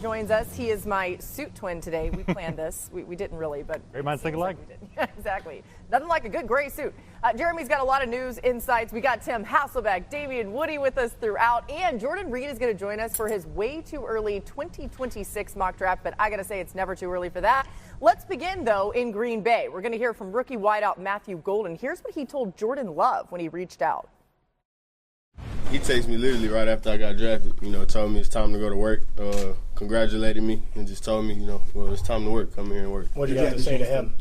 joins us. He is my suit twin today. We planned this. We didn't really, but great minds think alike. Like exactly. Nothing like a good gray suit. Jeremy's got a lot of news insights. We got Tim Hasselbeck, Damian Woody with us throughout, and Jordan Reed is going to join us for his way too early 2026 mock draft, but I got to say it's never too early for that. Let's begin, though, in Green Bay. We're going to hear from rookie wideout Matthew Golden. Here's what he told Jordan Love when he reached out. He texted me literally right after I got drafted, told me it's time to go to work, congratulated me, and just told me, well, it's time to work, come here and work. What did you have to say to him?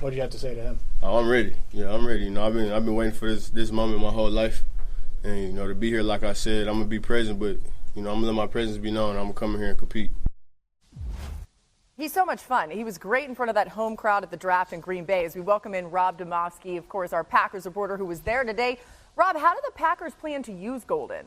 What did you have to say to him? Oh, I'm ready. Yeah, I'm ready. I've been waiting for this moment my whole life. And, to be here, like I said, I'm going to be present, but, I'm going to let my presence be known. I'm going to come in here and compete. He's so much fun. He was great in front of that home crowd at the draft in Green Bay as we welcome in Rob Demovsky, of course, our Packers reporter who was there today. Rob, how do the Packers plan to use Golden?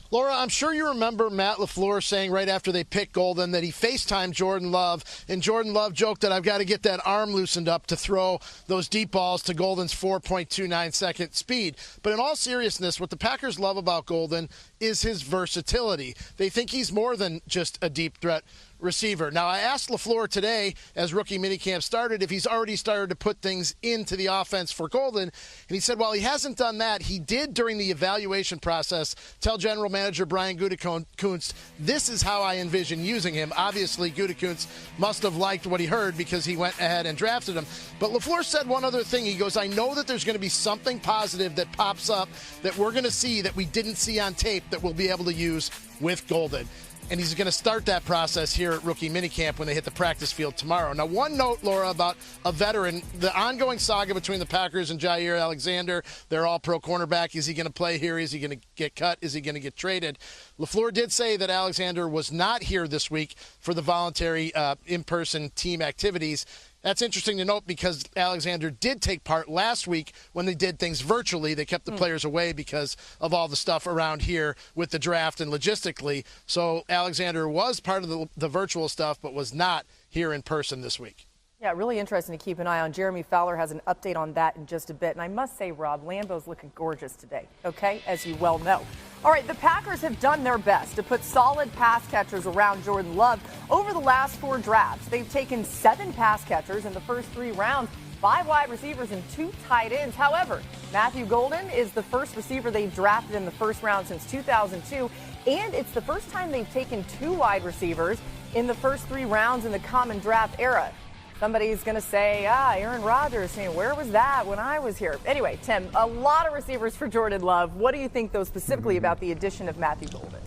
Laura, I'm sure you remember Matt LaFleur saying right after they picked Golden that he FaceTimed Jordan Love, and Jordan Love joked that I've got to get that arm loosened up to throw those deep balls to Golden's 4.29-second speed. But in all seriousness, what the Packers love about Golden is his versatility. They think he's more than just a deep threat receiver. Now, I asked LaFleur today, as rookie minicamp started, if he's already started to put things into the offense for Golden, and he said while he hasn't done that, he did during the evaluation process tell general manager Brian Gutekunst, this is how I envision using him. Obviously, Gutekunst must have liked what he heard because he went ahead and drafted him. But LaFleur said one other thing. He goes, I know that there's going to be something positive that pops up that we're going to see that we didn't see on tape that we'll be able to use with Golden. And he's going to start that process here at rookie minicamp when they hit the practice field tomorrow. Now, one note, Laura, about a veteran, the ongoing saga between the Packers and Jair Alexander. They're all pro cornerback. Is he going to play here? Is he going to get cut? Is he going to get traded? LaFleur did say that Alexander was not here this week for the voluntary in-person team activities. That's interesting to note because Alexander did take part last week when they did things virtually. They kept the players away because of all the stuff around here with the draft and logistically. So Alexander was part of the virtual stuff but was not here in person this week. Yeah, really interesting to keep an eye on. Jeremy Fowler has an update on that in just a bit. And I must say, Rob, Lambeau's looking gorgeous today, okay, as you well know. All right, the Packers have done their best to put solid pass catchers around Jordan Love over the last 4 drafts. They've taken 7 pass catchers in the first 3 rounds, 5 wide receivers and 2 tight ends. However, Matthew Golden is the first receiver they've drafted in the first round since 2002, and it's the first time they've taken 2 wide receivers in the first 3 rounds in the common draft era. Somebody's going to say, Aaron Rodgers, saying, where was that when I was here? Anyway, Tim, a lot of receivers for Jordan Love. What do you think, though, specifically about the addition of Matthew Golden?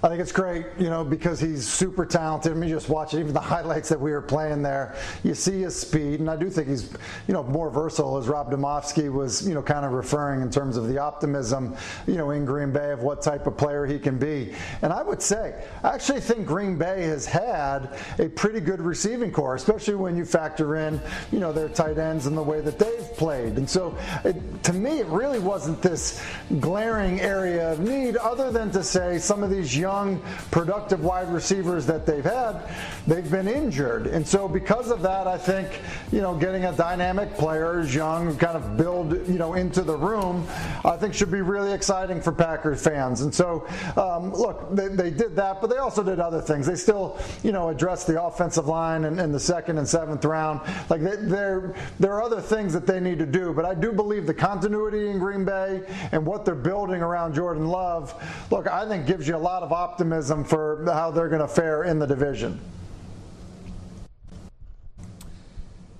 I think it's great, because he's super talented. I mean, just watching even the highlights that we were playing there, you see his speed, and I do think he's, more versatile, as Rob Demovsky was, kind of referring in terms of the optimism, in Green Bay of what type of player he can be. And I would say, I actually think Green Bay has had a pretty good receiving core, especially when you factor in, their tight ends and the way that they've played. And so, to me, it really wasn't this glaring area of need, other than to say some of these young, productive wide receivers that they've had, they've been injured. And so because of that, I think, getting a dynamic player who's young, kind of build, into the room, I think should be really exciting for Packers fans. And so, look, they did that, but they also did other things. They still, addressed the offensive line in the 2nd and 7th round. Like, there are other things that they need to do, but I do believe the continuity in Green Bay and what they're building around Jordan Love, look, I think gives you a lot of optimism for how they're going to fare in the division.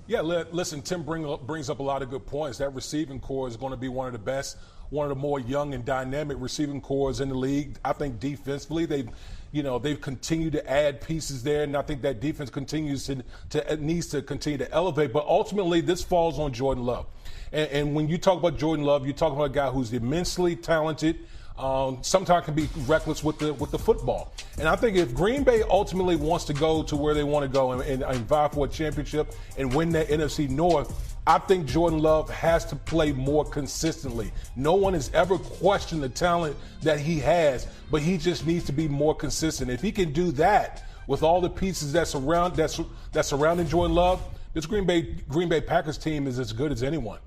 Yeah, listen, Tim brings up a lot of good points. That receiving core is going to be one of the best, one of the more young and dynamic receiving cores in the league. I think defensively they've continued to add pieces there, and I think that defense needs to continue to elevate. But ultimately, this falls on Jordan Love. And when you talk about Jordan Love, you're talking about a guy who's immensely talented. Sometimes can be reckless with the football. And I think if Green Bay ultimately wants to go to where they want to go and vie for a championship and win that NFC North, I think Jordan Love has to play more consistently. No one has ever questioned the talent that he has, but he just needs to be more consistent. If he can do that with all the pieces that's surrounding Jordan Love, this Green Bay Packers team is as good as anyone.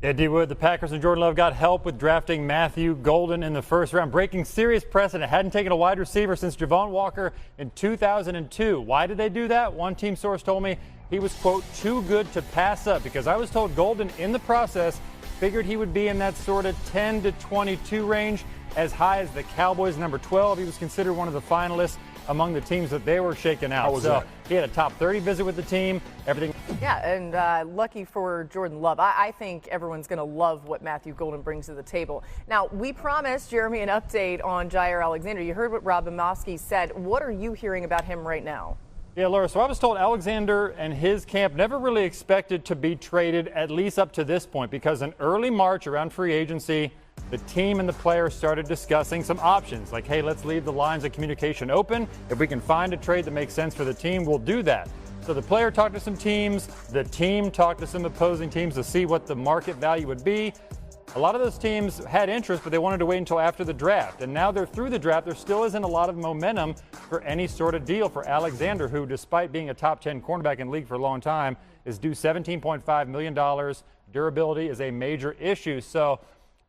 Yeah, D. Wood, the Packers and Jordan Love got help with drafting Matthew Golden in the first round, breaking serious precedent. Hadn't taken a wide receiver since Javon Walker in 2002. Why did they do that? One team source told me he was, quote, too good to pass up, because I was told Golden in the process figured he would be in that sort of 10 to 22 range, as high as the Cowboys, number 12. He was considered one of the finalists among the teams that they were shaking out. So he had a top 30 visit with the team, everything. Yeah, and lucky for Jordan Love. I think everyone's going to love what Matthew Golden brings to the table. Now, we promised Jeremy an update on Jair Alexander. You heard what Rob Domofsky said. What are you hearing about him right now? Yeah, Laura, so I was told Alexander and his camp never really expected to be traded, at least up to this point, because in early March around free agency, the team and the players started discussing some options, like, hey, let's leave the lines of communication open. If we can find a trade that makes sense for the team, we'll do that. So the player talked to some teams, the team talked to some opposing teams to see what the market value would be. A lot of those teams had interest, but they wanted to wait until after the draft. And now they're through the draft. There still isn't a lot of momentum for any sort of deal for Alexander, who, despite being a top 10 cornerback in the league for a long time, is due $17.5 million. Durability is a major issue. So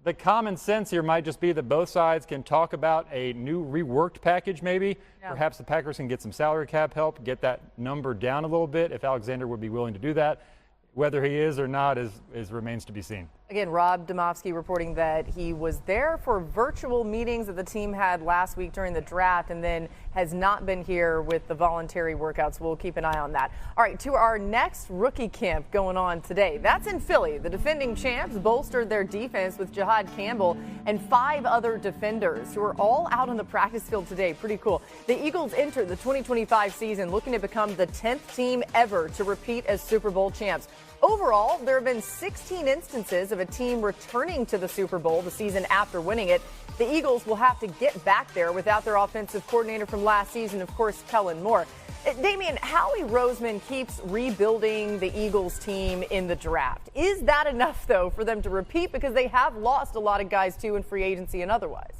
the common sense here might just be that both sides can talk about a new reworked package maybe. Yeah. Perhaps the Packers can get some salary cap help, get that number down a little bit if Alexander would be willing to do that. Whether he is or not is remains to be seen. Again, Rob Domofsky reporting that he was there for virtual meetings that the team had last week during the draft and then has not been here with the voluntary workouts. We'll keep an eye on that. All right, to our next rookie camp going on today. That's in Philly. The defending champs bolstered their defense with Jahad Campbell and 5 other defenders who are all out on the practice field today. Pretty cool. The Eagles enter the 2025 season looking to become the 10th team ever to repeat as Super Bowl champs. Overall, there have been 16 instances of a team returning to the Super Bowl the season after winning it. The Eagles will have to get back there without their offensive coordinator from last season, of course, Kellen Moore. Damian, Howie Roseman keeps rebuilding the Eagles team in the draft. Is that enough, though, for them to repeat? Because they have lost a lot of guys, too, in free agency and otherwise.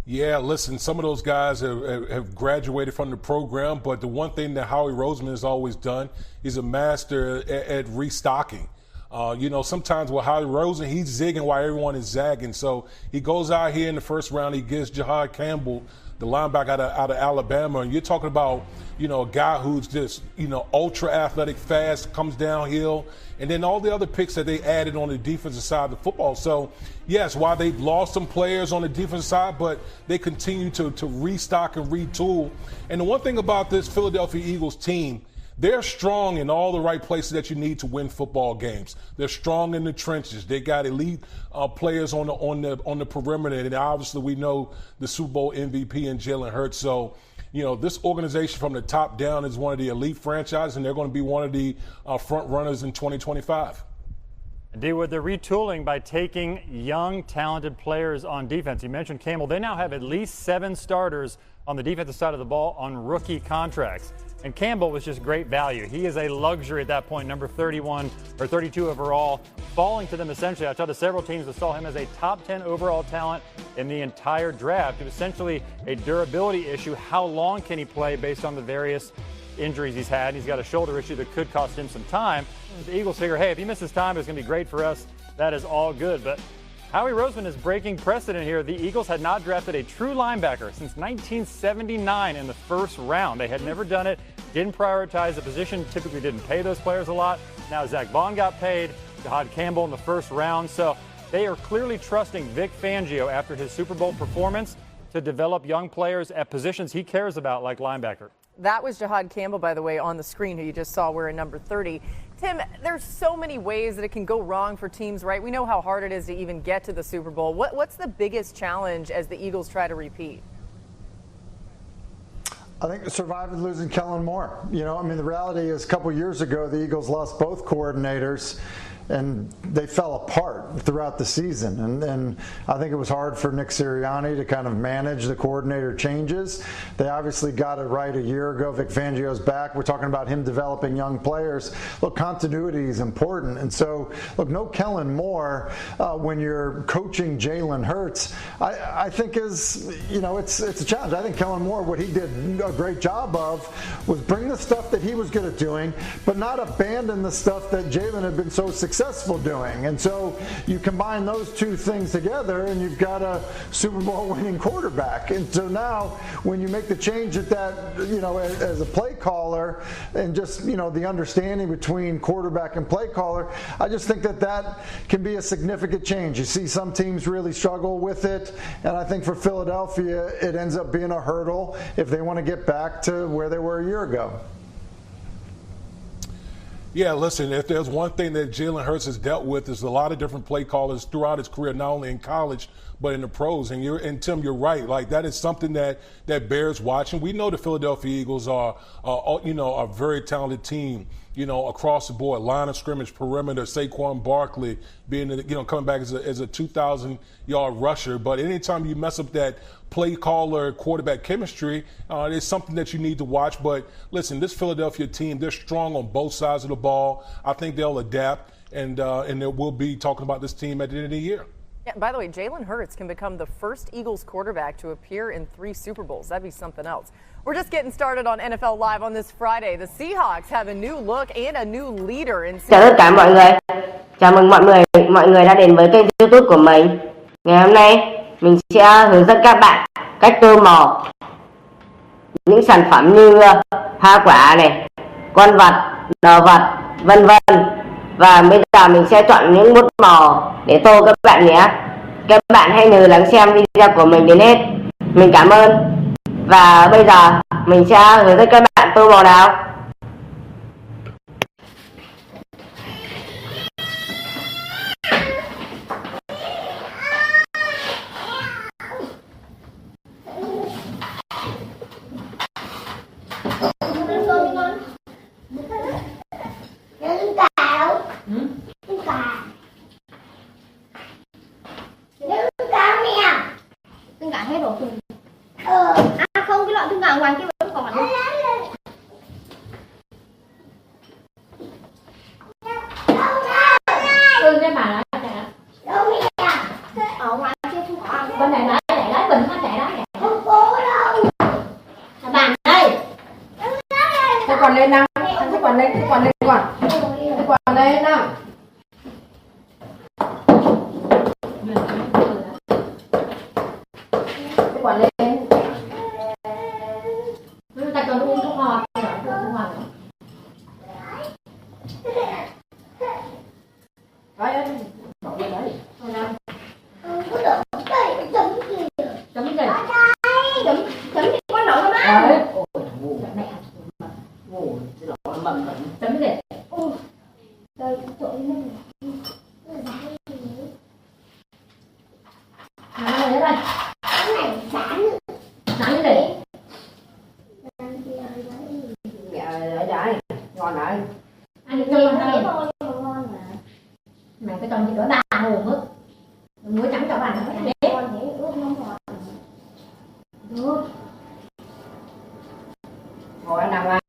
Yeah, listen, some of those guys have graduated from the program, but the one thing that Howie Roseman has always done, he's a master at restocking. Sometimes with Howie Roseman, he's zigging while everyone is zagging. So he goes out here in the first round, he gets Jahad Campbell, the linebacker out of Alabama, and you're talking about, a guy who's just, ultra athletic, fast, comes downhill, and then all the other picks that they added on the defensive side of the football. So, yes, while they've lost some players on the defensive side, but they continue to restock and retool. And the one thing about this Philadelphia Eagles team, they're strong in all the right places that you need to win football games. They're strong in the trenches. They got elite players on the perimeter, and obviously we know the Super Bowl MVP and Jalen Hurts. So, this organization from the top down is one of the elite franchises, and they're going to be one of the front runners in 2025. D-Wood, they're retooling by taking young, talented players on defense. You mentioned Campbell. They now have at least 7 starters on the defensive side of the ball on rookie contracts. And Campbell was just great value. He is a luxury at that point, number 31 or 32 overall, falling to them essentially. I talked to several teams that saw him as a top 10 overall talent in the entire draft. It was essentially a durability issue. How long can he play based on the various injuries he's had? He's got a shoulder issue that could cost him some time. The Eagles figure, hey, if he misses time, it's going to be great for us. That is all good. But Howie Roseman is breaking precedent here. The Eagles had not drafted a true linebacker since 1979 in the first round. They had never done it, didn't prioritize the position, typically didn't pay those players a lot. Now Zach Vaughn got paid, Jahad Campbell in the first round. So they are clearly trusting Vic Fangio after his Super Bowl performance to develop young players at positions he cares about, like linebacker. That was Jahad Campbell, by the way, on the screen, who you just saw wearing number 30. Tim, there's so many ways that it can go wrong for teams, right? We know how hard it is to even get to the Super Bowl. What's the biggest challenge as the Eagles try to repeat? I think surviving losing Kellen Moore. The reality is a couple years ago, the Eagles lost both coordinators. and they fell apart throughout the season. And I think it was hard for Nick Sirianni to kind of manage the coordinator changes. They obviously got it right a year ago. Vic Fangio's back. We're talking about him developing young players. Look, continuity is important. And so, look, no Kellen Moore when you're coaching Jalen Hurts, I think is, it's a challenge. I think Kellen Moore, what he did a great job of was bring the stuff that he was good at doing, but not abandon the stuff that Jalen had been so successful doing. And so you combine those two things together and you've got a Super Bowl winning quarterback. And so now when you make the change at that, as a play caller and just, the understanding between quarterback and play caller, I just think that can be a significant change. You see some teams really struggle with it, and I think for Philadelphia it ends up being a hurdle if they want to get back to where they were a year ago. Yeah, listen, if there's one thing that Jalen Hurts has dealt with is a lot of different play callers throughout his career, not only in college but in the pros. And Tim, you're right. Like, that is something that bears watching. We know the Philadelphia Eagles are a very talented team, across the board, line of scrimmage, perimeter, Saquon Barkley being, coming back as a 2,000-yard rusher. But anytime you mess up that play caller quarterback chemistry, it's something that you need to watch. But listen, this Philadelphia team, they're strong on both sides of the ball. I think they'll adapt, and we'll be talking about this team at the end of the year. Yeah, by the way, Jalen Hurts can become the first Eagles quarterback to appear in 3 Super Bowls. That'd be something else. We're just getting started on NFL Live on this Friday. The Seahawks have a new look and a new leader in. Chào tất cả mọi người. Chào mừng mọi người đã đến với kênh YouTube của mình. Ngày hôm nay mình sẽ hướng dẫn các bạn cách tô màu những sản phẩm như hoa quả này, con vật, đồ vật, vân vân. Và bây giờ mình sẽ chọn những bút màu để tô các bạn nhé. Các bạn hãy nhớ lắng xem video của mình đến hết. Mình cảm ơn. Và bây giờ mình sẽ hướng dẫn các bạn tô màu nào. Tương cả hết rồi. Không, cái loại tương cả ngoài kia vẫn còn. Cái bà lại chạy. Ở ngoài kia không có ăn. Bên này lấy bình hết chạy đó. Không có đâu. Bàn đây. Thế còn lên nào? Thế còn lên còn. Thế còn lên nào? Quả lên ta còn uống thuốc ngọt đấy bỏ lên đấy thôi nào chấm gì chấm thì quan trọng lắm đấy ôi mẹ ngủ mầm chấm gì đây chỗ này đấy đây nặng đi đấy ngon đấy anh cho con thôi ngon mà cái trồng gì đó đà hồn á muối trắng cho bạn đấy con thấy ướp nó ngọt được ngồi ăn nào